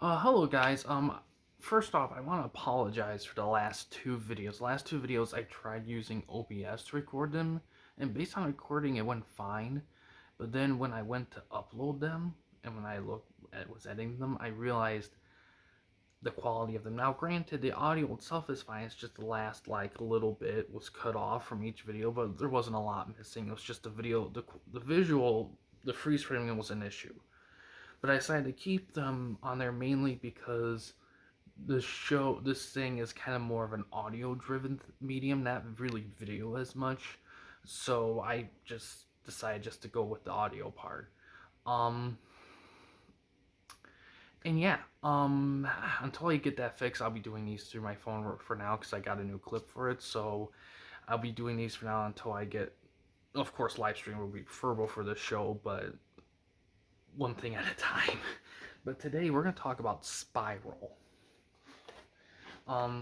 Hello guys. First off, I want to apologize for the last two videos. The last two videos I tried using OBS to record them, and based on recording, it went fine. But then when I went to upload them, and when I was editing them, I realized the quality of them. Now, granted, the audio itself is fine. It's just the last little bit was cut off from each video, but there wasn't a lot missing. It was just the video, the visual, the freeze framing was an issue. But I decided to keep them on there mainly because this thing is kind of more of an audio driven medium, not really video as much. So I just decided just to go with the audio part. Um, and yeah, until I get that fixed, I'll be doing these through my phone for now because I got a new clip for it. So I'll be doing these for now until I get, of course, live stream will be preferable for this show, but one thing at a time. But today we're going to talk about Spiral.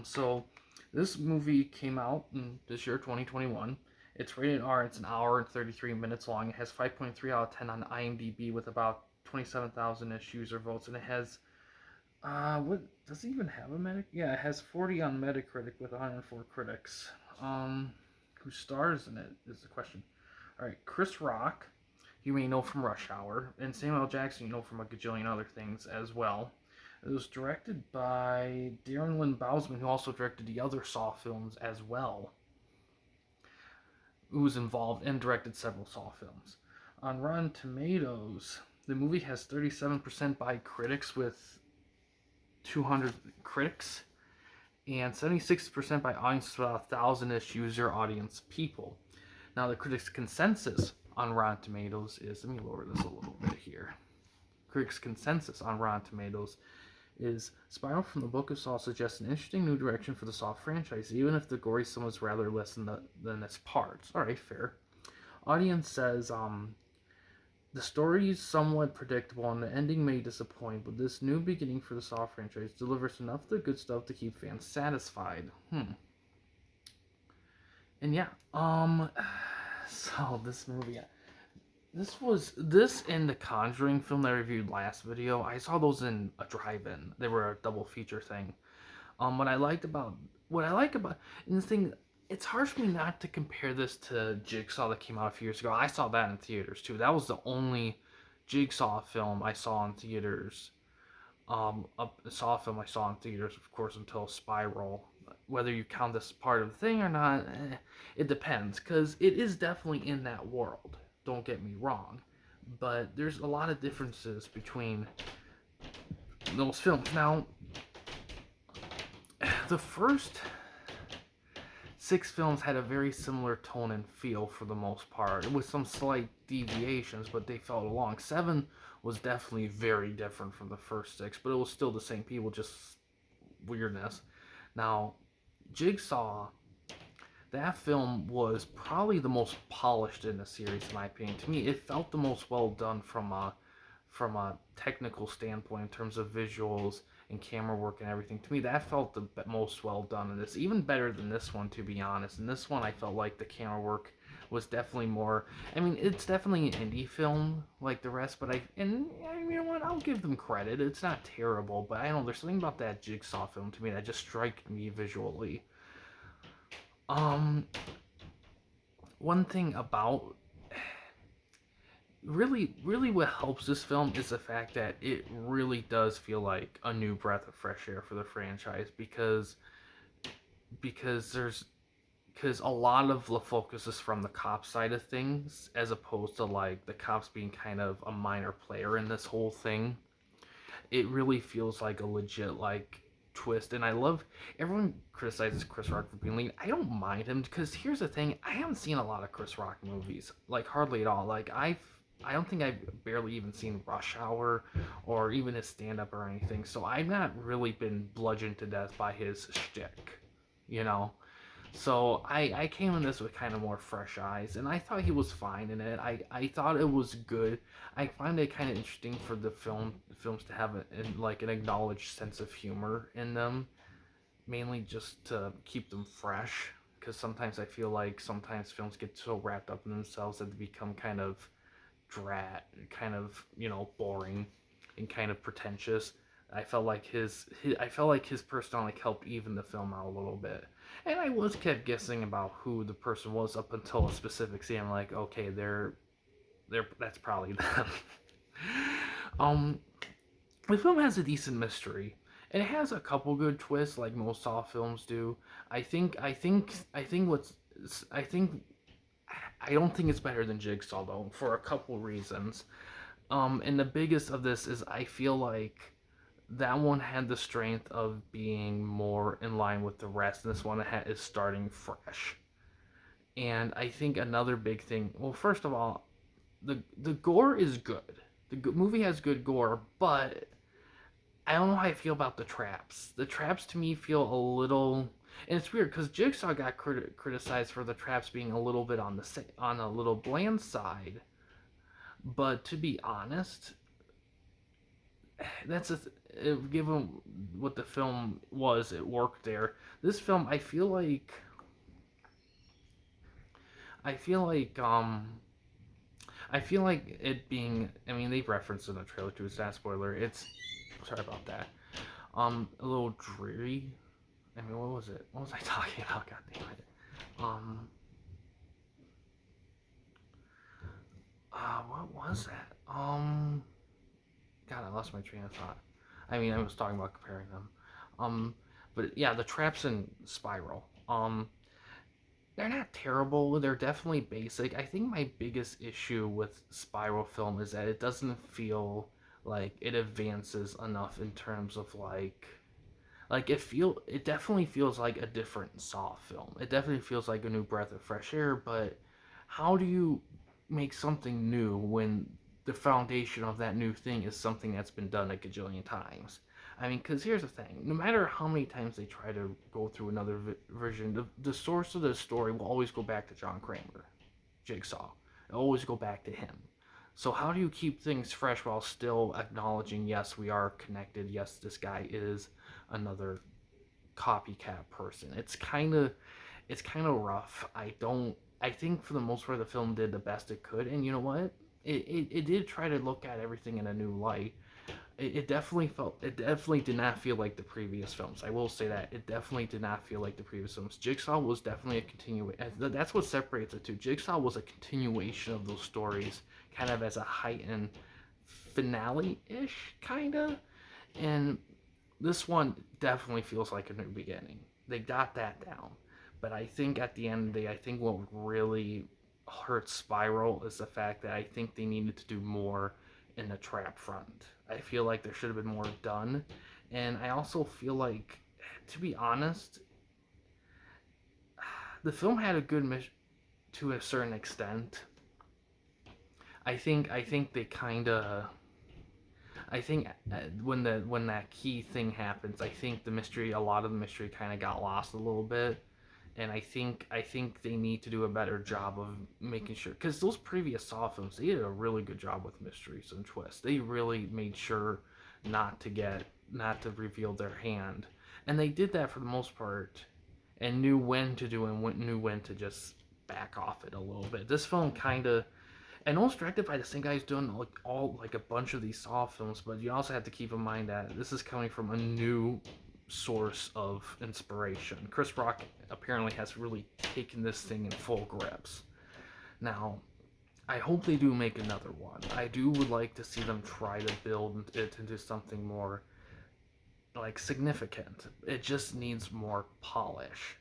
So this movie came out in this year, 2021. It's rated R. It's an hour and 33 minutes long. It has 5.3 out of 10 on IMDb with about 27,000-ish user votes, and it has what does it even have a Metacritic? Yeah, it has 40 on Metacritic with 104 critics. Who stars in it is the question. All right, Chris Rock, you may know from Rush Hour, and Samuel L. Jackson, you know from a gajillion other things as well. It was directed by Darren Lynn Bousman, who also directed the other Saw films as well. Who was involved and directed several Saw films. On Rotten Tomatoes, the movie has 37% by critics with 200 critics, and 76% by audience with 1,000-ish user audience people. Now, the critics' consensus on Rotten Tomatoes is, let me lower this a little bit here. Critics' consensus on Rotten Tomatoes is Spiral from the Book of Saw suggests an interesting new direction for the Saw franchise, even if the gory sum is rather less than its parts. Alright, fair. Audience says, the story is somewhat predictable and the ending may disappoint, but this new beginning for the Saw franchise delivers enough of the good stuff to keep fans satisfied. And yeah, so this movie, this and the Conjuring film that I reviewed last video. I saw those in a drive-in. They were a double feature thing. What I like about and the thing, it's hard for me not to compare this to Jigsaw that came out a few years ago. I saw that in theaters too. That was the only Jigsaw film I saw in theaters. A Saw film I saw in theaters, of course, until Spiral. Whether you count this part of the thing or not, it depends, because it is definitely in that world. Don't get me wrong, but there's a lot of differences between those films. Now, the first 6 films had a very similar tone and feel for the most part, with some slight deviations, but they felt along. 7 was definitely very different from the first 6, but it was still the same people, just weirdness. Now, Jigsaw, that film was probably the most polished in the series, in my opinion. To me, it felt the most well done from a technical standpoint in terms of visuals and camera work and everything. To me, that felt the most well done in this, even better than this one, to be honest. In this one, I felt like the camera work was definitely more. I mean, it's definitely an indie film like the rest, but you know what? I'll give them credit. It's not terrible, but I don't know. There's something about that Jigsaw film to me that just struck me visually. One thing about really what helps this film is the fact that it really does feel like a new breath of fresh air for the franchise, because a lot of the focus is from the cop side of things, as opposed to like the cops being kind of a minor player in this whole thing. It really feels like a legit twist, and I love, everyone criticizes Chris Rock for being lean. I don't mind him, because here's the thing, I haven't seen a lot of Chris Rock movies, like hardly at all. Like I don't think I've barely even seen Rush Hour or even his stand-up or anything, so I've not really been bludgeoned to death by his shtick, you know? So I came in this with kind of more fresh eyes, and I thought he was fine in it. I thought it was good. I find it kind of interesting for the films to have an acknowledged sense of humor in them, mainly just to keep them fresh. Because sometimes I feel like sometimes films get so wrapped up in themselves that they become kind of boring and kind of pretentious. I felt like his personality helped even the film out a little bit. And I was kept guessing about who the person was up until a specific scene. I'm like, okay, they're that's probably them. um, the film has a decent mystery, and it has a couple good twists, like most Saw films do. I think what's I think I don't think it's better than Jigsaw though, for a couple reasons. And the biggest of this is I feel like that one had the strength of being more in line with the rest. And this one is starting fresh. And I think another big thing. Well, first of all, the gore is good. The movie has good gore, but I don't know how I feel about the traps. The traps to me feel a little, and it's weird because Jigsaw got criticized for the traps being a little bit on a little bland side. But to be honest, that's given what the film was, it worked there. This film, I feel like I feel like it being. I mean, they referenced in the trailer too. It's not a spoiler. It's sorry about that. A little dreary. I mean, what was it? What was I talking about? God damn it. Um, what was that? God, I lost my train of thought. I mean, I was talking about comparing them. Um, but yeah, the traps in Spiral. They're not terrible. They're definitely basic. I think my biggest issue with Spiral film is that it doesn't feel like it advances enough in terms of it definitely feels like a different Saw film. It definitely feels like a new breath of fresh air, but how do you make something new when the foundation of that new thing is something that's been done a gajillion times? I mean, because here's the thing: no matter how many times they try to go through another version, the source of the story will always go back to John Kramer, Jigsaw. It'll always go back to him. So how do you keep things fresh while still acknowledging, yes, we are connected. Yes, this guy is another copycat person. It's kind of rough. I think for the most part the film did the best it could, and you know what? It did try to look at everything in a new light. It definitely did not feel like the previous films. I will say that it definitely did not feel like the previous films. Jigsaw was definitely a continuation. That's what separates the two. Jigsaw was a continuation of those stories, kind of as a heightened finale-ish, kind of. And this one definitely feels like a new beginning. They got that down. But I think at the end of the day, I think what really hurt Spiral is the fact that I think they needed to do more in the trap front. I feel like there should have been more done. And I also feel like, to be honest, the film had a good mission to a certain extent. I think they kind of I think when that key thing happens, I think a lot of the mystery kind of got lost a little bit, and I think they need to do a better job of making sure, because those previous Saw films, they did a really good job with mysteries and twists. They really made sure not to reveal their hand, and they did that for the most part, and knew when to do and knew when to just back off it a little bit. This film kind of, and it was directed by the same guy who's doing like a bunch of these Saw films, but you also have to keep in mind that this is coming from a new source of inspiration. Chris Rock apparently has really taken this thing in full grips. Now, I hope they do make another one. I would like to see them try to build it into something more like significant. It just needs more polish,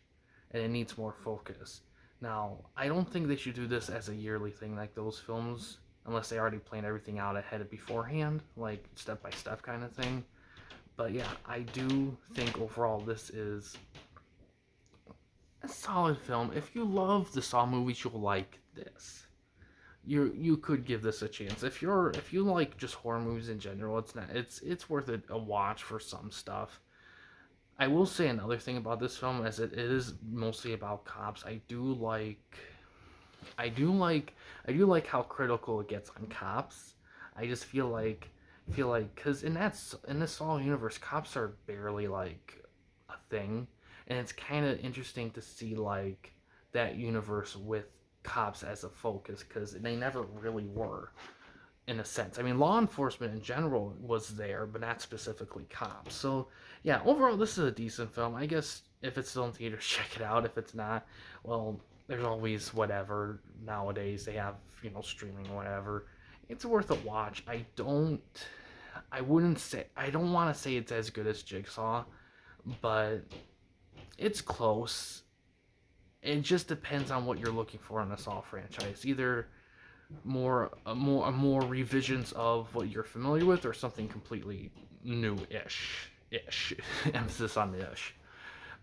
and it needs more focus. Now, I don't think they should do this as a yearly thing like those films, unless they already planned everything out ahead of beforehand, like step by step kind of thing. But yeah, I do think overall this is a solid film. If you love the Saw movies, you'll like this. You could give this a chance. If you like just horror movies in general, it's worth it a watch for some stuff. I will say another thing about this film, as it is mostly about cops. I do like how critical it gets on cops. I just feel like because in this Saw universe, cops are barely like a thing, and it's kind of interesting to see like that universe with cops as a focus because they never really were. in a sense. I mean, law enforcement in general was there, but not specifically cops. So, yeah, overall, this is a decent film. I guess if it's still in theaters, check it out. If it's not, well, there's always whatever. Nowadays, they have, streaming or whatever. It's worth a watch. I wouldn't say, I don't want to say it's as good as Jigsaw, but it's close. It just depends on what you're looking for in a Saw franchise. Either more revisions of what you're familiar with, or something completely new-ish. Emphasis on the ish.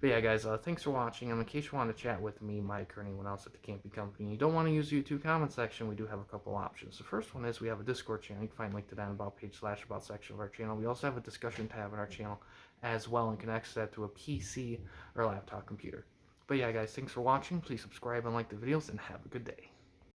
But yeah, guys, thanks for watching. In case you want to chat with me, Mike, or anyone else at the Campy Company, you don't want to use the YouTube comment section, we do have a couple options. The first one is we have a Discord channel. You can find a link to that in About page / About section of our channel. We also have a discussion tab in our channel as well, and can access that through a PC or laptop computer. But yeah, guys, thanks for watching. Please subscribe and like the videos, and have a good day.